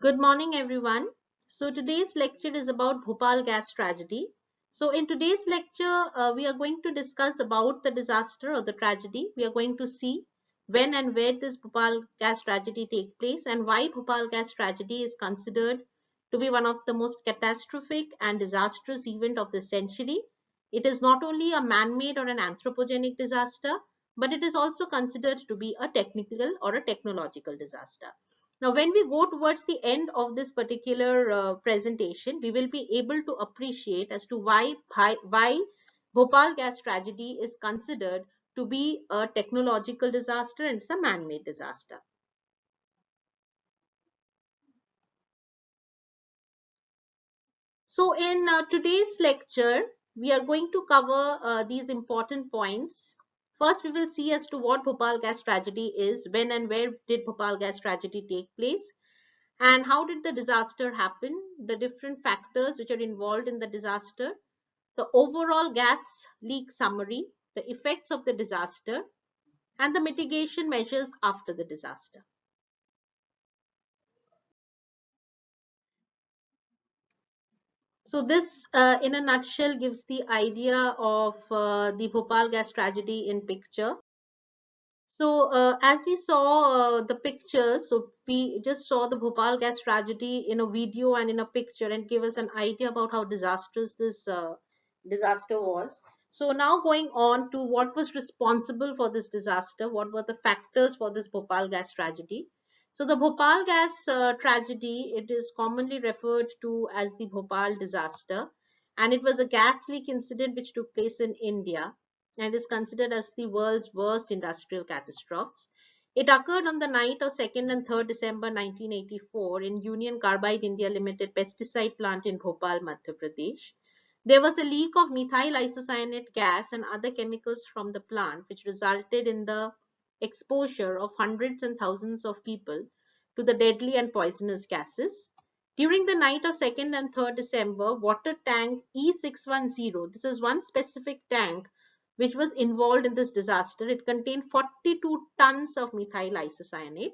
Good morning, everyone. So, today's lecture is about Bhopal gas tragedy. So, in today's lecture, we are going to discuss about the disaster or the tragedy. We are going to see when and where this Bhopal gas tragedy take place and why Bhopal gas tragedy is considered to be one of the most catastrophic and disastrous event of the century. It is not only a man-made or an anthropogenic disaster, but it is also considered to be a technical or a technological disaster. Now, when we go towards the end of this particular presentation, we will be able to appreciate as to why Bhopal gas tragedy is considered to be a technological disaster and it's a man-made disaster. So, in today's lecture, we are going to cover these important points. First, we will see as to what Bhopal gas tragedy is, when and where did Bhopal gas tragedy take place, and how did the disaster happen, the different factors which are involved in the disaster, the overall gas leak summary, the effects of the disaster, and the mitigation measures after the disaster. So this, in a nutshell, gives the idea of the Bhopal gas tragedy in picture. So as we saw the pictures, so we just saw the Bhopal gas tragedy in a video and in a picture and give us an idea about how disastrous this disaster was. So now going on to what was responsible for this disaster, what were the factors for this Bhopal gas tragedy. So the Bhopal gas tragedy, it is commonly referred to as the Bhopal disaster, and it was a gas leak incident which took place in India and is considered as the world's worst industrial catastrophes. It occurred on the night of 2nd and 3rd December 1984 in Union Carbide India Limited pesticide plant in Bhopal, Madhya Pradesh. There was a leak of methyl isocyanate gas and other chemicals from the plant, which resulted in the exposure of hundreds and thousands of people to the deadly and poisonous gases. During the night of 2nd and 3rd December, water tank E610, this is one specific tank which was involved in this disaster. It contained 42 tons of methyl isocyanate,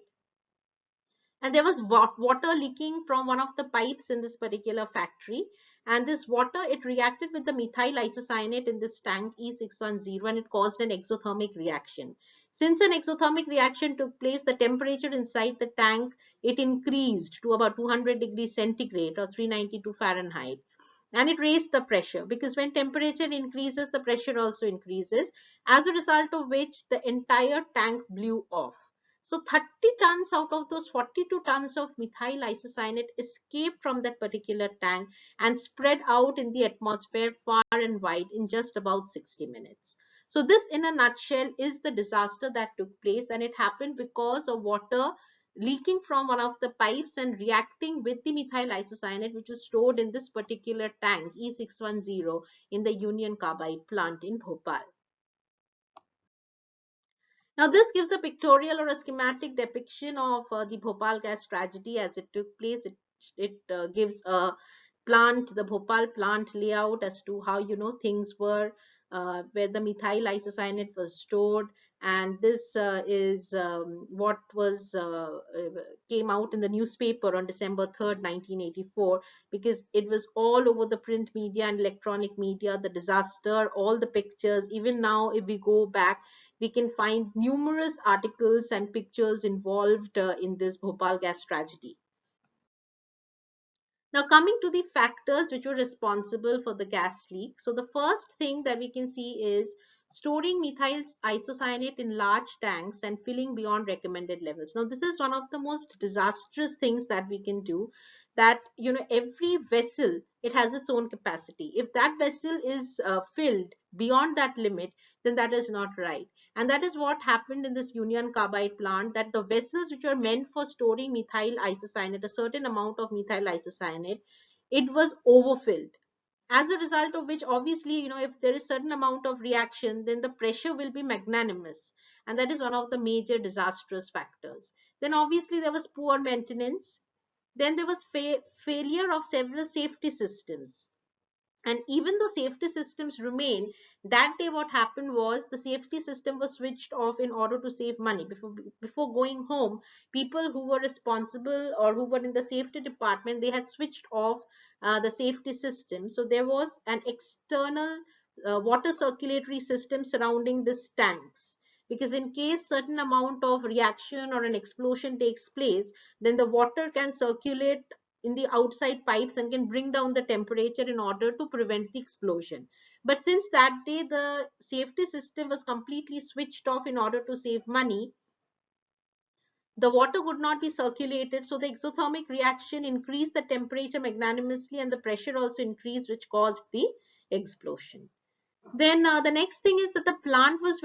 and there was water leaking from one of the pipes in this particular factory, and this water, it reacted with the methyl isocyanate in this tank E610 and it caused an exothermic reaction. Since an exothermic reaction took place, the temperature inside the tank, it increased to about 200 degrees centigrade or 392 Fahrenheit, and it raised the pressure, because when temperature increases, the pressure also increases, as a result of which the entire tank blew off. So 30 tons out of those 42 tons of methyl isocyanate escaped from that particular tank and spread out in the atmosphere far and wide in just about 60 minutes. So this, in a nutshell, is the disaster that took place, and it happened because of water leaking from one of the pipes and reacting with the methyl isocyanate which is stored in this particular tank E610 in the Union Carbide plant in Bhopal. Now, this gives a pictorial or a schematic depiction of the Bhopal gas tragedy as it took place. It gives a plant, the Bhopal plant layout as to how things were, where the methyl isocyanate was stored, and this is what was came out in the newspaper on December 3rd, 1984, because it was all over the print media and electronic media. The disaster, all the pictures. Even now, if we go back, we can find numerous articles and pictures involved in this Bhopal gas tragedy. Now, coming to the factors which were responsible for the gas leak. So, the first thing that we can see is storing methyl isocyanate in large tanks and filling beyond recommended levels. Now, this is one of the most disastrous things that we can do. That every vessel, it has its own capacity. If that vessel is filled beyond that limit, then that is not right. And that is what happened in this Union Carbide plant, that the vessels which were meant for storing methyl isocyanate, a certain amount of methyl isocyanate, it was overfilled. As a result of which, obviously, if there is certain amount of reaction, then the pressure will be magnanimous. And that is one of the major disastrous factors. Then obviously there was poor maintenance. Then there was failure of several safety systems. And even though safety systems remain, that day what happened was the safety system was switched off in order to save money. Before going home, people who were responsible or who were in the safety department, they had switched off the safety system. So there was an external water circulatory system surrounding these tanks, because in case certain amount of reaction or an explosion takes place, then the water can circulate in the outside pipes and can bring down the temperature in order to prevent the explosion. But since that day the safety system was completely switched off in order to save money, the water would not be circulated, so the exothermic reaction increased the temperature magnanimously and the pressure also increased, which caused the explosion. Then the next thing is that the plant was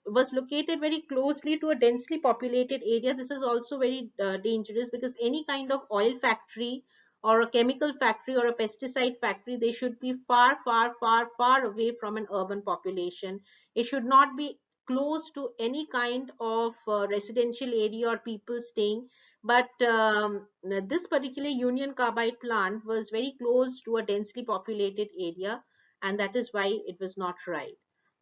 was located very closely to a densely populated area. This is also very dangerous, because any kind of oil factory or a chemical factory or a pesticide factory, they should be far, far, far, far away from an urban population. It should not be close to any kind of residential area or people staying. But this particular Union Carbide plant was very close to a densely populated area, and that is why it was not right.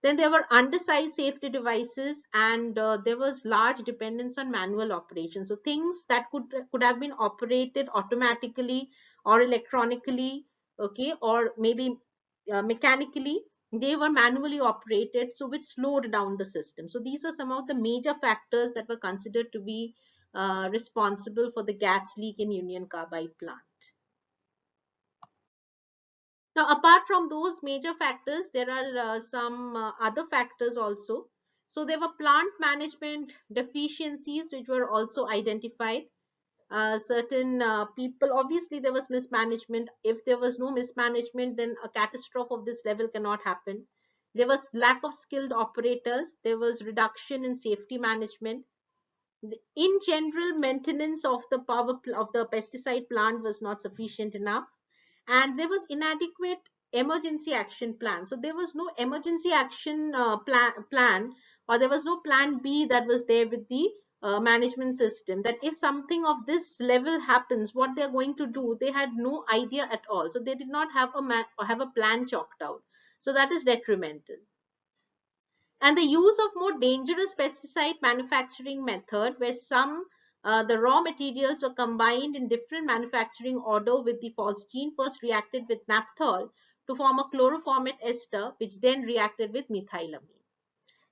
Then there were undersized safety devices, and there was large dependence on manual operation. So things that could have been operated automatically or electronically, okay, or maybe mechanically, they were manually operated, so which slowed down the system. So these were some of the major factors that were considered to be responsible for the gas leak in Union Carbide plant. Now, apart from those major factors, there are some other factors also. So, there were plant management deficiencies which were also identified. Certain people, obviously, there was mismanagement. If there was no mismanagement, then a catastrophe of this level cannot happen. There was lack of skilled operators. There was reduction in safety management. In general, maintenance of the of the pesticide plant was not sufficient enough, and there was inadequate emergency action plan. So there was no emergency action plan, or there was no plan B that was there with the management system, that if something of this level happens, what they are going to do, they had no idea at all. So they did not have have a plan chalked out. So that is detrimental. And the use of more dangerous pesticide manufacturing method, where some the raw materials were combined in different manufacturing order with the phosgene, first reacted with naphthol to form a chloroformate ester, which then reacted with methylamine.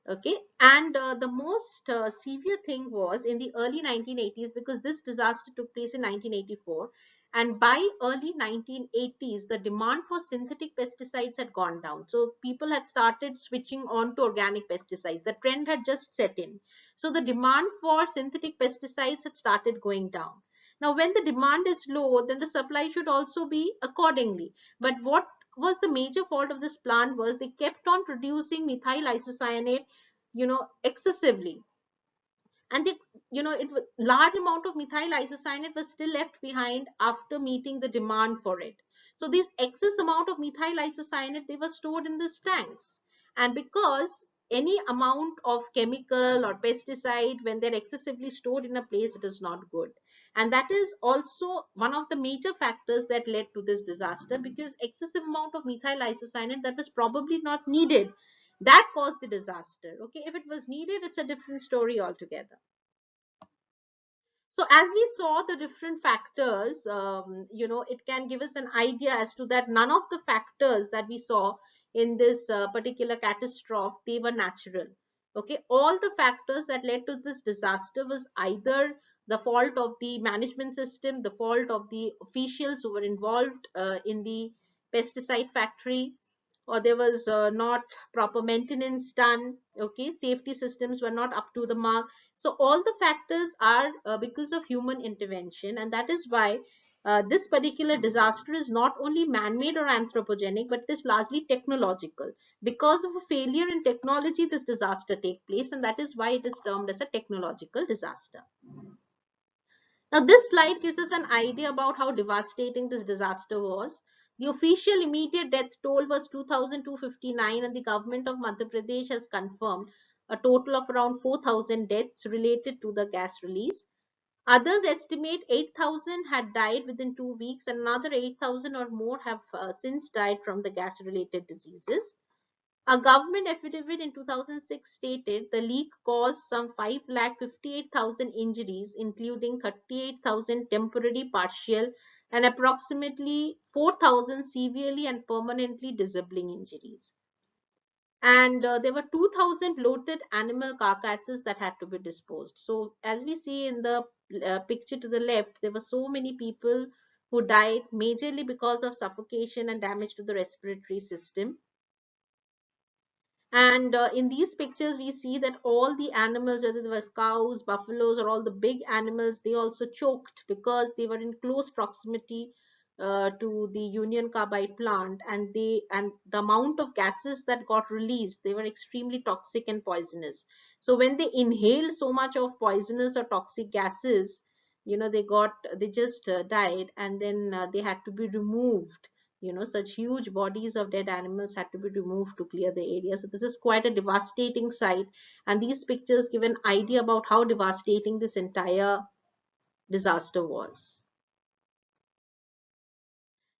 Okay, and the most severe thing was in the early 1980s, because this disaster took place in 1984, and by early 1980s the demand for synthetic pesticides had gone down. So people had started switching on to organic pesticides. The trend had just set in, so the demand for synthetic pesticides had started going down. Now when the demand is low, then the supply should also be accordingly. But what was the major fault of this plant was they kept on producing methyl isocyanate, excessively. And they, it was large amount of methyl isocyanate was still left behind after meeting the demand for it. So these excess amount of methyl isocyanate, they were stored in these tanks. And because any amount of chemical or pesticide, when they're excessively stored in a place, it is not good. And that is also one of the major factors that led to this disaster, because excessive amount of methyl isocyanate that was probably not needed, that caused the disaster. Okay, if it was needed, it's a different story altogether. So as we saw the different factors, it can give us an idea as to that none of the factors that we saw in this particular catastrophe, they were natural. Okay, all the factors that led to this disaster was either the fault of the management system, the fault of the officials who were involved in the pesticide factory, or there was not proper maintenance done. Okay, safety systems were not up to the mark. So all the factors are because of human intervention, and that is why this particular disaster is not only man-made or anthropogenic, but it is largely technological. Because of a failure in technology, this disaster take place, and that is why it is termed as a technological disaster. Now, this slide gives us an idea about how devastating this disaster was. The official immediate death toll was 2,259, and the government of Madhya Pradesh has confirmed a total of around 4,000 deaths related to the gas release. Others estimate 8,000 had died within 2 weeks, and another 8,000 or more have since died from the gas related diseases. A government affidavit in 2006 stated the leak caused some 5,58,000 injuries, including 38,000 temporary, partial, and approximately 4,000 severely and permanently disabling injuries. And there were 2,000 bloated animal carcasses that had to be disposed. So, as we see in the picture to the left, there were so many people who died majorly because of suffocation and damage to the respiratory system. And in these pictures, we see that all the animals, whether it was cows, buffaloes, or all the big animals, they also choked because they were in close proximity to the Union Carbide plant, and the amount of gases that got released, they were extremely toxic and poisonous. So when they inhaled so much of poisonous or toxic gases, they just died, and then they had to be removed. Such huge bodies of dead animals had to be removed to clear the area. So this is quite a devastating sight, and these pictures give an idea about how devastating this entire disaster was.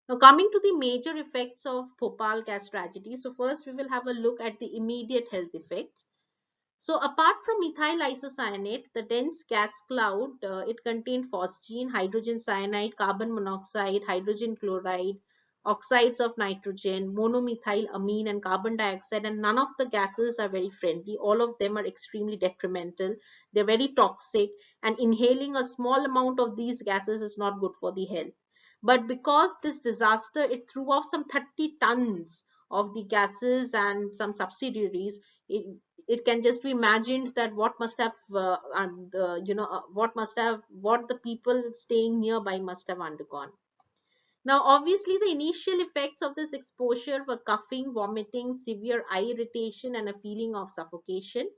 Now, coming to the major effects of Bhopal gas tragedy, so first we will have a look at the immediate health effects. So apart from methyl isocyanate, the dense gas cloud, it contained phosgene, hydrogen cyanide, carbon monoxide, hydrogen chloride, oxides of nitrogen, monomethylamine, and carbon dioxide. And none of the gases are very friendly. All of them are extremely detrimental. They're very toxic, and inhaling a small amount of these gases is not good for the health. But because this disaster, it threw off some 30 tons of the gases and some subsidiaries, it can just be imagined that what must have what the people staying nearby must have undergone. Now obviously the initial effects of this exposure were coughing, vomiting, severe eye irritation, and a feeling of suffocation.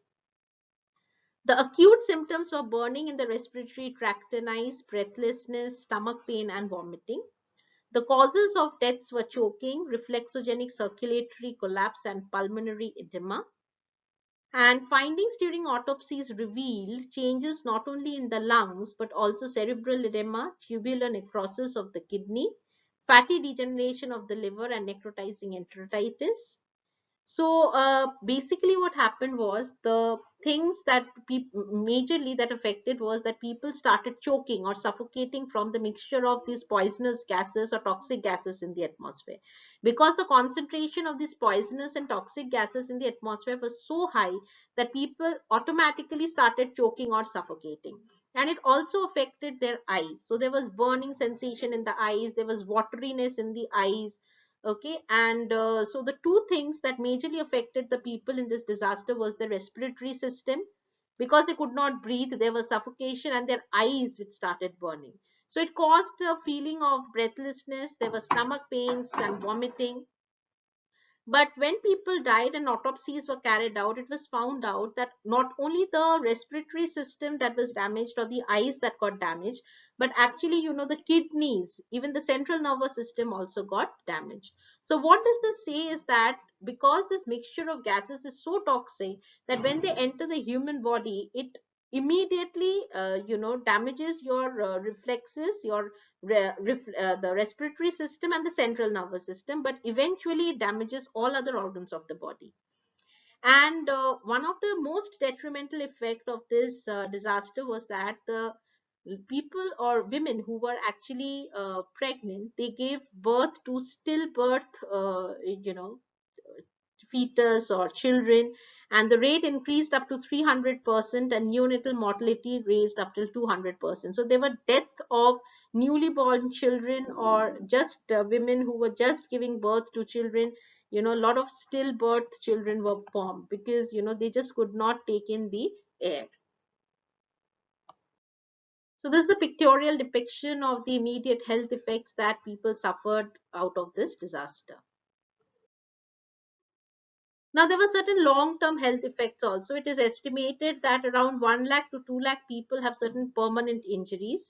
The acute symptoms were burning in the respiratory tract and eyes, breathlessness, stomach pain, and vomiting. The causes of deaths were choking, reflexogenic circulatory collapse, and pulmonary edema. And findings during autopsies revealed changes not only in the lungs but also cerebral edema, tubular necrosis of the kidney, fatty degeneration of the liver, and necrotizing enteritis. So basically what happened was the things that majorly that affected was that people started choking or suffocating from the mixture of these poisonous gases or toxic gases in the atmosphere, because the concentration of these poisonous and toxic gases in the atmosphere was so high that people automatically started choking or suffocating. And it also affected their eyes, so there was burning sensation in the eyes, there was wateriness in the eyes. Okay, and so the two things that majorly affected the people in this disaster was the respiratory system, because they could not breathe, there was suffocation, and their eyes which started burning. So it caused a feeling of breathlessness, there was stomach pains and vomiting. But when people died and autopsies were carried out, it was found out that not only the respiratory system that was damaged or the eyes that got damaged, but actually, the kidneys, even the central nervous system also got damaged. So, what does this say is that because this mixture of gases is so toxic that when they enter the human body, it immediately damages your reflexes, your the respiratory system and the central nervous system, but eventually it damages all other organs of the body. And one of the most detrimental effect of this disaster was that the people or women who were actually pregnant, they gave birth to stillbirth, fetus or children, and the rate increased up to 300%, and neonatal mortality raised up to 200%. So there were deaths of newly born children or just women who were just giving birth to children. A lot of stillbirth children were formed because they just could not take in the air. So this is a pictorial depiction of the immediate health effects that people suffered out of this disaster. Now, there were certain long-term health effects also. It is estimated that around 1 lakh to 2 lakh people have certain permanent injuries.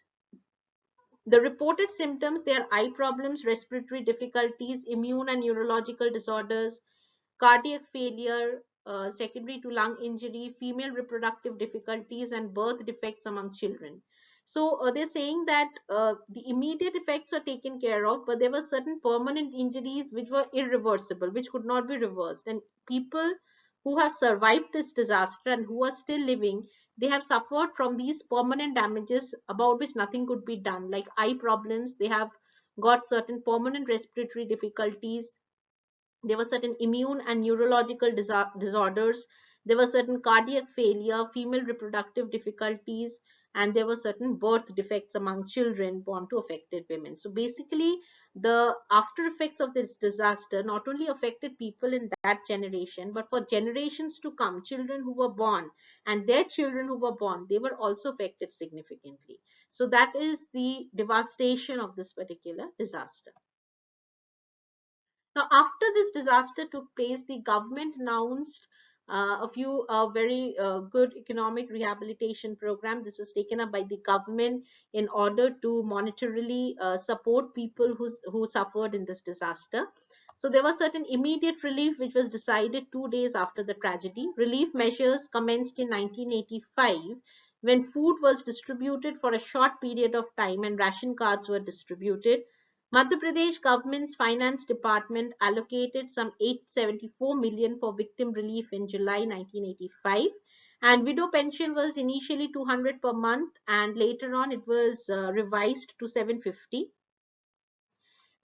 The reported symptoms, they are eye problems, respiratory difficulties, immune and neurological disorders, cardiac failure, secondary to lung injury, female reproductive difficulties, and birth defects among children. So they're saying that the immediate effects are taken care of, but there were certain permanent injuries which were irreversible, which could not be reversed. And people who have survived this disaster and who are still living, they have suffered from these permanent damages about which nothing could be done, like eye problems. They have got certain permanent respiratory difficulties. There were certain immune and neurological disorders. There were certain cardiac failure, female reproductive difficulties, and there were certain birth defects among children born to affected women. So basically, the after effects of this disaster not only affected people in that generation, but for generations to come, children who were born and their children who were born, they were also affected significantly. So that is the devastation of this particular disaster. Now, after this disaster took place, the government announced a few very good economic rehabilitation program. This was taken up by the government in order to monetarily support people who suffered in this disaster. So there was certain immediate relief which was decided 2 days after the tragedy. Relief measures commenced in 1985 when food was distributed for a short period of time and ration cards were distributed. Madhya Pradesh government's finance department allocated some 874 million for victim relief in July 1985, and widow pension was initially 200 per month and later on it was revised to 750.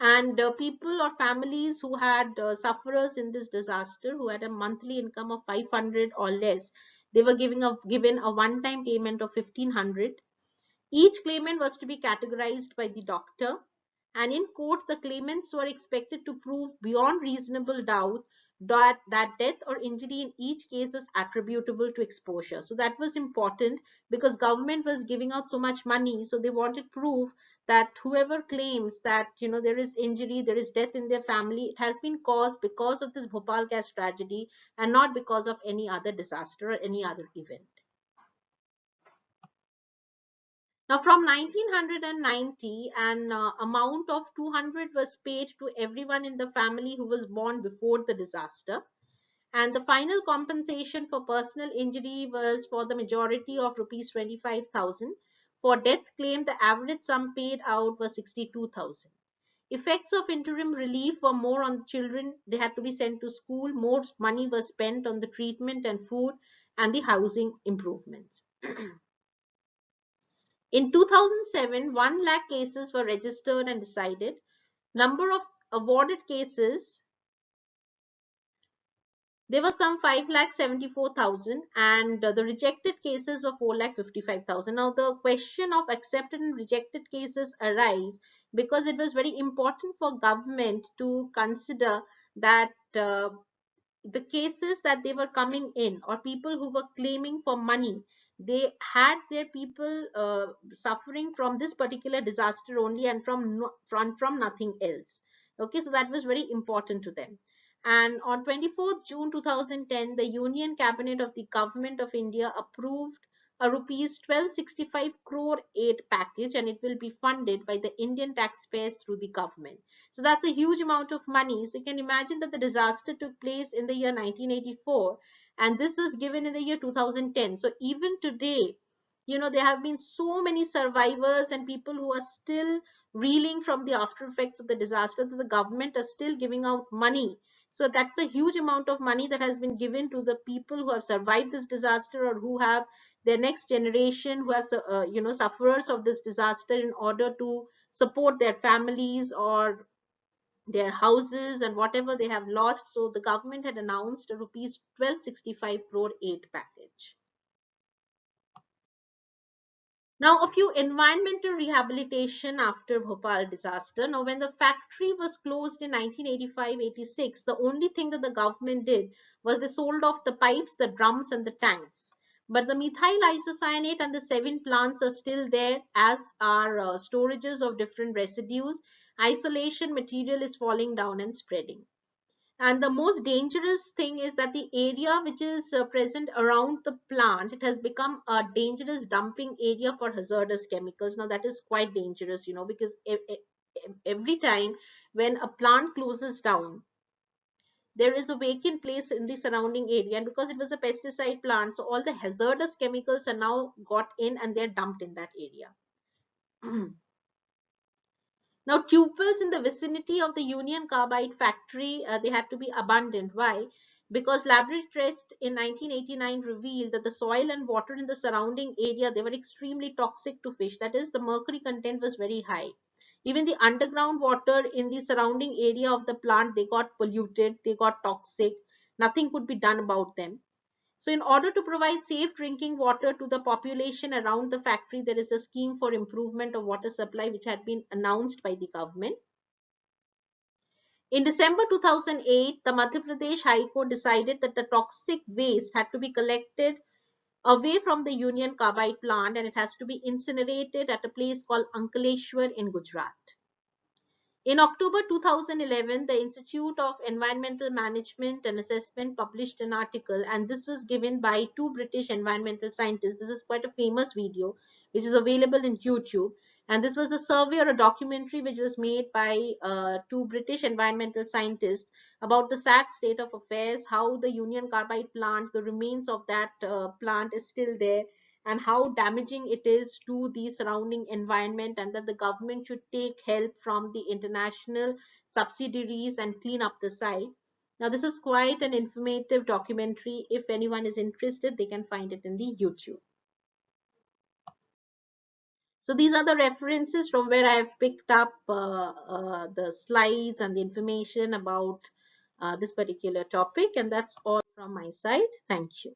And people or families who had sufferers in this disaster who had a monthly income of 500 or less, they were given a one time payment of 1500. Each claimant was to be categorized by the doctor, and in court, the claimants were expected to prove beyond reasonable doubt that death or injury in each case is attributable to exposure. So that was important because government was giving out so much money, so they wanted proof that whoever claims that there is injury, there is death in their family, it has been caused because of this Bhopal gas tragedy and not because of any other disaster or any other event. Now, from 1990, an amount of 200 was paid to everyone in the family who was born before the disaster. And the final compensation for personal injury was for the majority of rupees 25,000. For death claim, the average sum paid out was 62,000. Effects of interim relief were more on the children. They had to be sent to school. More money was spent on the treatment and food and the housing improvements. In 2007, 1 lakh cases were registered and decided. Number of awarded cases, there were some 5 lakh 74,000 and the rejected cases were 4 lakh 55,000. Now the question of accepted and rejected cases arise because it was very important for government to consider that the cases that they were coming in or people who were claiming for money, they had their people suffering from this particular disaster only and from nothing else. Okay, so that was very important to them. And on 24th June 2010, the Union Cabinet of the Government of India approved a rupees 1265 crore aid package, and it will be funded by the Indian taxpayers through the government. So that's a huge amount of money. So you can imagine that the disaster took place in the year 1984 and this was given in the year 2010. So even today, there have been so many survivors and people who are still reeling from the after effects of the disaster that the government are still giving out money. So that's a huge amount of money that has been given to the people who have survived this disaster or who have their next generation who are sufferers of this disaster in order to support their families or their houses and whatever they have lost. So the government had announced a rupees 1265 crore aid package. Now, a few environmental rehabilitation after Bhopal disaster. Now, when the factory was closed in 1985-86, the only thing that the government did was they sold off the pipes, the drums, and the tanks. But the methyl isocyanate and the 7 plants are still there, as are storages of different residues. Isolation material is falling down and spreading. And the most dangerous thing is that the area which is present around the plant, it has become a dangerous dumping area for hazardous chemicals. Now that is quite dangerous, because every time when a plant closes down, there is a vacant place in the surrounding area, and because it was a pesticide plant, so all the hazardous chemicals are now got in and they're dumped in that area. Now, tube wells in the vicinity of the Union Carbide factory, they had to be abandoned. Why? Because laboratory tests in 1989 revealed that the soil and water in the surrounding area, they were extremely toxic to fish. That is, the mercury content was very high. Even the underground water in the surrounding area of the plant, they got polluted, they got toxic. Nothing could be done about them. So, in order to provide safe drinking water to the population around the factory, there is a scheme for improvement of water supply which had been announced by the government. In December 2008, the Madhya Pradesh High Court decided that the toxic waste had to be collected away from the Union Carbide plant and it has to be incinerated at a place called Ankleshwar in Gujarat. In October 2011, the Institute of Environmental Management and Assessment published an article, and this was given by two British environmental scientists. This is quite a famous video, which is available in YouTube. And this was a survey or a documentary which was made by two British environmental scientists about the sad state of affairs, how the Union Carbide plant, the remains of that plant is still there, and how damaging it is to the surrounding environment, and that the government should take help from the international subsidiaries and clean up the site. Now, this is quite an informative documentary. If anyone is interested, they can find it in the YouTube. So these are the references from where I have picked up the slides and the information about this particular topic, and that's all from my side. Thank you.